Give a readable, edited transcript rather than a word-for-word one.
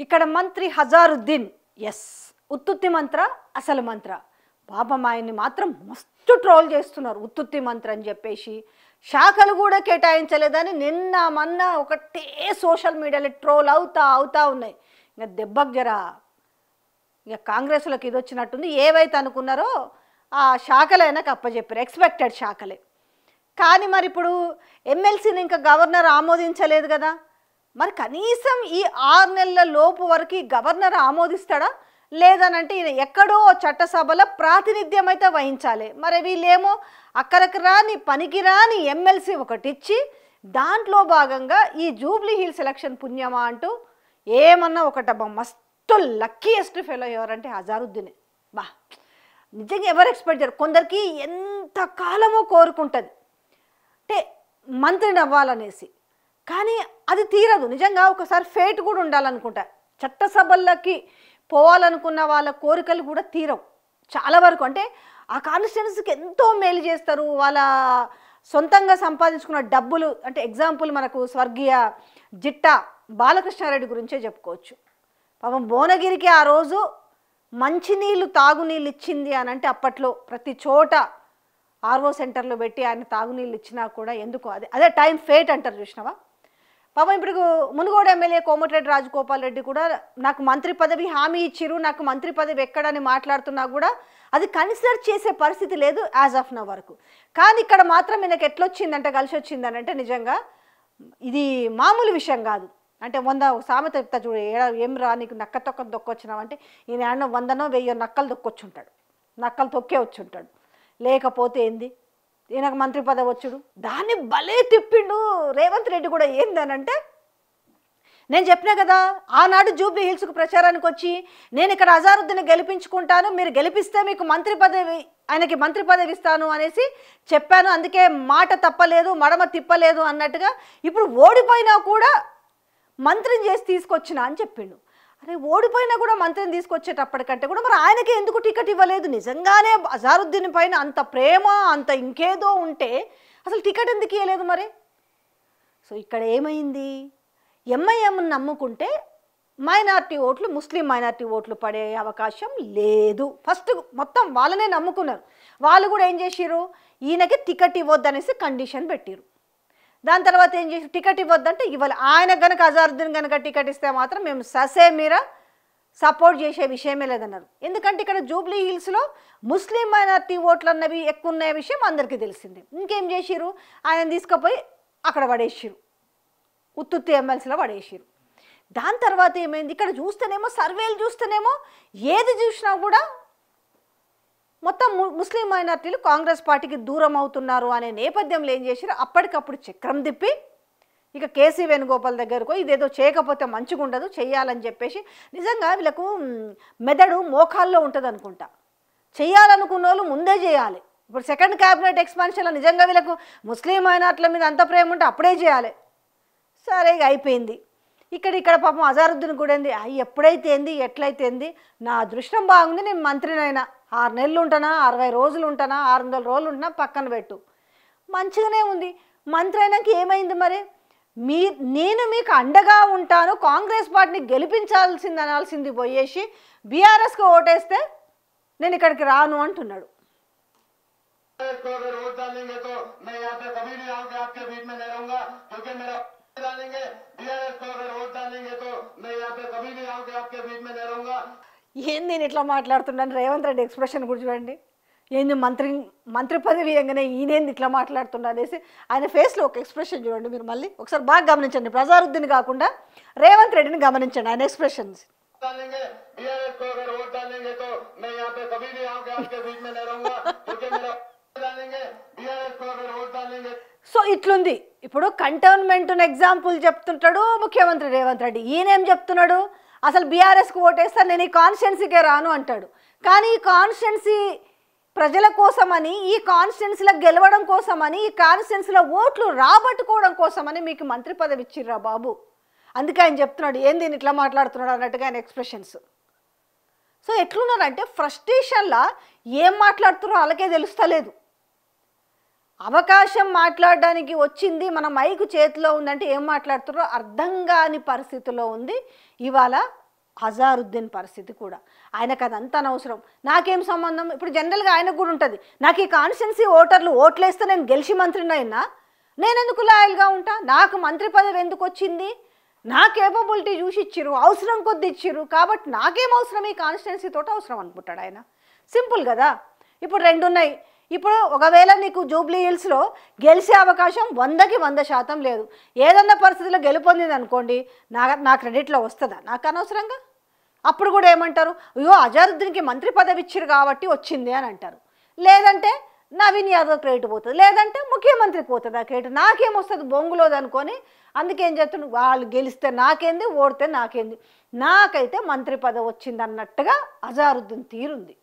ఇక్కడ మంత్రి హజారుద్దీన్ ఎస్ ఉత్తుత్తి మంత్ర అసలు మంత్ర పాపం ఆయన్ని మాత్రం మస్తు ట్రోల్ చేస్తున్నారు. ఉత్తుత్తి మంత్ర అని చెప్పేసి శాఖలు కూడా కేటాయించలేదని నిన్న మొన్న ఒకటే సోషల్ మీడియాలో ట్రోల్ అవుతా ఉన్నాయి. ఇంకా దెబ్బకు జరా ఇక కాంగ్రెస్లోకి ఇది వచ్చినట్టుంది. ఏవైతే అనుకున్నారో ఆ శాఖలైనా అప్పచెప్పారు, ఎక్స్పెక్టెడ్ శాఖలే. కానీ మరి ఇప్పుడు ఎమ్మెల్సీని ఇంకా గవర్నర్ ఆమోదించలేదు కదా, మరి కనీసం ఈ 6 నెలల లోపు వరకు గవర్నర్ ఆమోదిస్తాడా లేదనంటే ఈయన ఎక్కడో చట్టసభలో ప్రాతినిధ్యం అయితే వహించాలి. మరి వీళ్ళేమో అక్కడికి రాని పనికిరాని ఎమ్మెల్సీ ఒకటి ఇచ్చి దాంట్లో భాగంగా ఈ జూబ్లీ హిల్స్ ఎలక్షన్ పుణ్యమా అంటూ ఏమన్నా ఒకటబ్బా మస్తు లక్కీయెస్ట్ ఫెలో ఎవరంటే హజారుద్దీనే. బా నిజంగా ఎవరు ఎక్స్పెక్ట్ చేయరు. కొందరికి ఎంత కాలమో కోరుకుంటుంది అంటే మంత్రిని అవ్వాలనేసి, కానీ అది తీరదు. నిజంగా ఒకసారి ఫేట్ కూడా ఉండాలనుకుంటా. చట్టసభలకి పోవాలనుకున్న వాళ్ళ కోరికలు కూడా తీరవు చాలా వరకు. అంటే ఆ కాన్స్టిట్యున్సీకి ఎంతో మేలు చేస్తారు. వాళ్ళ సొంతంగా సంపాదించుకున్న డబ్బులు అంటే ఎగ్జాంపుల్ మనకు స్వర్గీయ జిట్టా బాలకృష్ణారెడ్డి గురించే చెప్పుకోవచ్చు. పాపం భువనగిరికి ఆ రోజు మంచినీళ్ళు తాగునీళ్ళు ఇచ్చింది అని అంటే అప్పట్లో ప్రతి చోట ఆర్ఓ సెంటర్లో పెట్టి ఆయన తాగునీళ్ళు ఇచ్చినా కూడా ఎందుకో అదే టైం ఫేట్ అంటారు చూసినావా. పాపం ఇప్పుడు మునుగోడు ఎమ్మెల్యే కోమటిరెడ్డి రాజగోపాల్ రెడ్డి కూడా నాకు మంత్రి పదవి హామీ ఇచ్చిరు, నాకు మంత్రి పదవి ఎక్కడని మాట్లాడుతున్నా కూడా అది కన్సిడర్ చేసే పరిస్థితి లేదు యాజ్ ఆఫ్ నౌ వరకు. కానీ ఇక్కడ మాత్రం ఈయనకు ఎట్లొచ్చిందంటే కలిసి వచ్చిందని అంటే నిజంగా ఇది మామూలు విషయం కాదు. అంటే 100 సామెత చెప్తా చూడు, ఏం రా నీకు నక్క తొక్క దొక్కొచ్చినావంటే ఈయన 100నో 1000 నక్కలు దొక్కొచ్చుంటాడు, నక్కలు తొక్కే వచ్చుంటాడు. లేకపోతే ఏంది ఈయనకు మంత్రి పదవి వచ్చుడు, దాన్ని భలే తిప్పిండు రేవంత్ రెడ్డి కూడా. ఏందనంటే నేను చెప్పినా కదా ఆనాడు జూబ్లీ హిల్స్కు ప్రచారానికి వచ్చి నేను ఇక్కడ హజారుద్దీన్ గెలిపించుకుంటాను, మీరు గెలిపిస్తే మీకు మంత్రి పదవి ఆయనకి మంత్రి పదవి ఇస్తాను అనేసి చెప్పాను, అందుకే మాట తప్పలేదు మడమ తిప్పలేదు అన్నట్టుగా ఇప్పుడు ఓడిపోయినా కూడా మంత్రిని చేసి తీసుకొచ్చిన అని చెప్పిండు. అరే ఓడిపోయినా కూడా మంత్రిని తీసుకొచ్చేటప్పటికంటే కూడా మరి ఆయనకి ఎందుకు టికెట్ ఇవ్వలేదు? నిజంగానే హజారుద్దీన్ పైన అంత ప్రేమ అంత ఇంకేదో ఉంటే అసలు టికెట్ ఎందుకు ఇవ్వలేదు మరి? సో ఇక్కడ ఏమైంది, ఎంఐఎంను నమ్ముకుంటే మైనార్టీ ఓట్లు ముస్లిం మైనార్టీ ఓట్లు పడే అవకాశం లేదు. ఫస్ట్ మొత్తం వాళ్ళనే నమ్ముకున్నారు. వాళ్ళు కూడా ఏం చేసిర్రు, ఈయనకి టికెట్ ఇవ్వద్దనేసి కండిషన్ పెట్టిరు. దాని తర్వాత ఏం చేసి టికెట్ ఇవ్వద్దంటే ఇవ్వాలి. ఆయన కనుక హజారుద్దీన్ కనుక టికెట్ ఇస్తే మాత్రం మేము ససే మీర సపోర్ట్ చేసే విషయమే లేదన్నారు. ఎందుకంటే ఇక్కడ జూబ్లీ హిల్స్లో ముస్లిం మైనార్టీ ఓట్లు అన్నవి ఎక్కువ ఉన్న విషయం అందరికీ తెలిసింది. ఇంకేం చేసిరు, ఆయన తీసుకుపోయి అక్కడ పడేసిరు, ఉత్తుత్తి ఎమ్మెల్సీలో పడేసిరు. దాని తర్వాత ఏమైంది, ఇక్కడ చూస్తేనేమో సర్వేలు చూస్తేనేమో ఏది చూసినా కూడా మొత్తం ముస్లిం మైనార్టీలు కాంగ్రెస్ పార్టీకి దూరం అవుతున్నారు అనే నేపథ్యంలో ఏం చేశారు, అప్పటికప్పుడు చక్రం తిప్పి ఇక కేసీ వేణుగోపాల్ దగ్గరకు ఇదేదో చేయకపోతే మంచిగా ఉండదు చెయ్యాలని చెప్పేసి, నిజంగా వీళ్ళకు మెదడు మోకాల్లో ఉంటుంది అనుకుంటా. చెయ్యాలనుకున్న వాళ్ళు ముందే చేయాలి. ఇప్పుడు సెకండ్ క్యాబినెట్ ఎక్స్పాన్షన్లో నిజంగా వీళ్ళకు ముస్లిం మైనార్టీల మీద అంత ప్రేమ ఉంటే అప్పుడే చేయాలి. సరే ఇక అయిపోయింది. ఇక్కడ పాపం హజారుద్దీన్ కూడా ఏంది, ఎప్పుడైతే ఏంది ఎట్లయితే ఏంది, నా అదృష్టం బాగుంది నేను మంత్రినైనా 6 నెలలు ఉంటానా 60 రోజులు ఉంటానా 600 రోజులు ఉంటున్నా పక్కన పెట్టు, మంచిగానే ఉంది. మంత్రి అయినాక ఏమైంది మరి, నేను మీకు అండగా ఉంటాను కాంగ్రెస్ పార్టీని గెలిపించాల్సింది అనాల్సింది పోయేసి బీఆర్ఎస్కి ఓటేస్తే నేను ఇక్కడికి రాను అంటున్నాడు. ఏంది నేను ఇట్లా మాట్లాడుతున్నాను, రేవంత్ రెడ్డి ఎక్స్ప్రెషన్ కూడా చూడండి. ఏంది మంత్రి పదవి ఇవ్వగానే ఈయనేంది ఇట్లా మాట్లాడుతున్నా అనేసి ఆయన ఫేస్లో ఒక ఎక్స్ప్రెషన్ చూడండి. మీరు మళ్ళీ ఒకసారి బాగా గమనించండి, హజారుద్దీన్ కాకుండా రేవంత్ రెడ్డిని గమనించండి ఆయన ఎక్స్ప్రెషన్స్. సో ఇట్లుంది. ఇప్పుడు కంటోన్మెంట్ ఎగ్జాంపుల్ చెప్తుంటాడు ముఖ్యమంత్రి రేవంత్ రెడ్డి. ఈయనేం చెప్తున్నాడు, అసలు బీఆర్ఎస్కి ఓటేస్తాను నేను ఈ కాన్స్టిట్యున్సీకే రాను అంటాడు. కానీ ఈ కాన్స్టిట్యున్సీ ప్రజల కోసమని, ఈ కాన్స్టిట్యున్సీలో గెలవడం కోసమని, ఈ కాన్స్టిట్యున్సీలో ఓట్లు రాబట్టుకోవడం కోసమని మీకు మంత్రి పదవి ఇచ్చిర్రా బాబు. అందుకే ఆయన చెప్తున్నాడు ఏంది ఇట్లా మాట్లాడుతున్నాడు అన్నట్టుగా ఆయన ఎక్స్ప్రెషన్స్. సో ఎట్లున్నారంటే ఫ్రస్ట్రేషన్లా ఏం మాట్లాడుతున్నారో వాళ్ళకే తెలుస్తలేదు. అవకాశం మాట్లాడడానికి వచ్చింది, మన మైకు చేతిలో ఉందంటే ఏం మాట్లాడుతున్నారో అర్థం కాని పరిస్థితిలో ఉంది ఇవాళ అజారుద్దీన్ పరిస్థితి కూడా. ఆయనకు అదంతా అనవసరం, నాకేం సంబంధం. ఇప్పుడు జనరల్గా ఆయనకు కూడా ఉంటుంది, నాకు ఈ కాన్స్టిట్యున్సీ ఓటర్లు ఓట్లేస్తే నేను గెలిచి మంత్రిని అయినా నేను ఎందుకు లాయల్గా ఉంటా, నాకు మంత్రి పదవి ఎందుకు వచ్చింది, నా కేపబిలిటీ చూసి ఇచ్చిర్రు, అవసరం కొద్ది ఇచ్చిర్రు, కాబట్టి నాకేం అవసరం ఈ కాన్స్టిట్యున్సీ తోటి అవసరం అనుకుంటాడు ఆయన. సింపుల్ కదా. ఇప్పుడు రెండు ఉన్నాయి. ఇప్పుడు ఒకవేళ నీకు జూబ్లీ హిల్స్లో గెలిచే అవకాశం 100% లేదు, ఏదన్నా పరిస్థితిలో గెలుపొందింది అనుకోండి, నా క్రెడిట్లో వస్తుందా, నాకు అనవసరంగా. అప్పుడు కూడా ఏమంటారు, అయ్యో అజారుద్దీన్కి మంత్రి పదవి ఇచ్చారు కాబట్టి వచ్చింది అని అంటారు. లేదంటే నవీన్ యాదవ్ క్రెడిట్ పోతుంది, లేదంటే ముఖ్యమంత్రికి పోతుంది ఆ క్రెడిట్, నాకేమొస్తుంది బొంగులోది అనుకొని. అందుకేం చేస్తున్నాడు, వాళ్ళు గెలిస్తే నాకేంది, ఓడితే నాకేంది, నాకైతే మంత్రి పదవి వచ్చింది అన్నట్టుగా అజారుద్దీన్ తీరుంది.